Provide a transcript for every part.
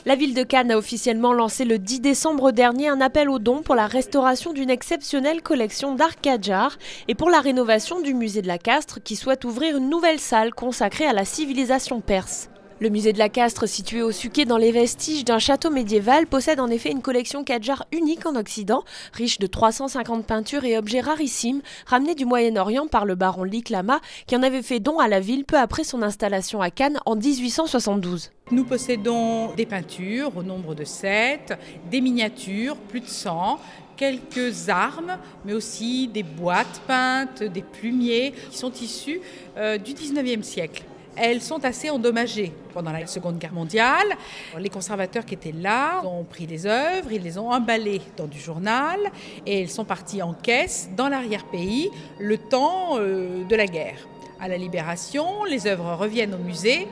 La ville de Cannes a officiellement lancé le 10 décembre dernier un appel aux dons pour la restauration d'une exceptionnelle collection d'art Kadjar et pour la rénovation du musée de la Castre qui souhaite ouvrir une nouvelle salle consacrée à la civilisation perse. Le musée de la Castre, situé au Suquet dans les vestiges d'un château médiéval, possède en effet une collection Kadjar unique en Occident, riche de 350 peintures et objets rarissimes, ramenés du Moyen-Orient par le baron Lik Lama, qui en avait fait don à la ville peu après son installation à Cannes en 1872. Nous possédons des peintures au nombre de 7, des miniatures, plus de 100, quelques armes, mais aussi des boîtes peintes, des plumiers qui sont issus du 19e siècle. Elles sont assez endommagées pendant la Seconde Guerre mondiale. Les conservateurs qui étaient là ont pris les œuvres, ils les ont emballées dans du journal et elles sont parties en caisse dans l'arrière-pays le temps de la guerre. À la Libération, les œuvres reviennent au musée.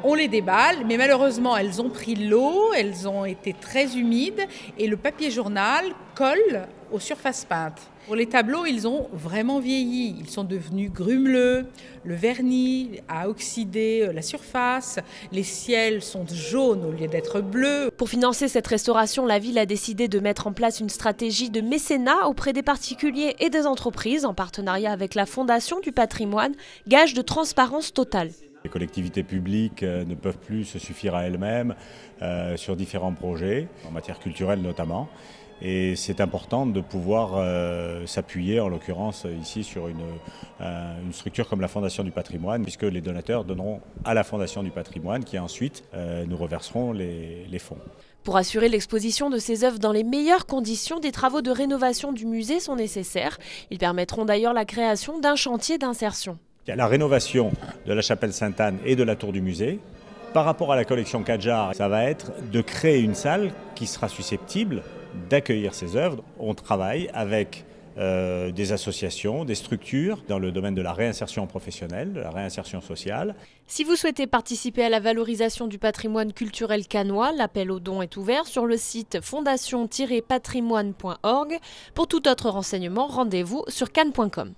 On les déballe, mais malheureusement, elles ont pris l'eau, elles ont été très humides et le papier journal colle aux surfaces peintes. Pour les tableaux, ils ont vraiment vieilli. Ils sont devenus grumeleux, le vernis a oxydé la surface, les ciels sont jaunes au lieu d'être bleus. Pour financer cette restauration, la ville a décidé de mettre en place une stratégie de mécénat auprès des particuliers et des entreprises en partenariat avec la Fondation du patrimoine, gage de transparence totale. Les collectivités publiques ne peuvent plus se suffire à elles-mêmes sur différents projets, en matière culturelle notamment. Et c'est important de pouvoir s'appuyer, en l'occurrence ici, sur une structure comme la Fondation du patrimoine, puisque les donateurs donneront à la Fondation du patrimoine qui ensuite nous reverseront les fonds. Pour assurer l'exposition de ces œuvres dans les meilleures conditions, des travaux de rénovation du musée sont nécessaires. Ils permettront d'ailleurs la création d'un chantier d'insertion. Il y a la rénovation de la chapelle Sainte-Anne et de la tour du musée. Par rapport à la collection Kadjar, ça va être de créer une salle qui sera susceptible d'accueillir ces œuvres. On travaille avec des associations, des structures dans le domaine de la réinsertion professionnelle, de la réinsertion sociale. Si vous souhaitez participer à la valorisation du patrimoine culturel cannois, l'appel aux dons est ouvert sur le site fondation-patrimoine.org. Pour tout autre renseignement, rendez-vous sur cannes.com.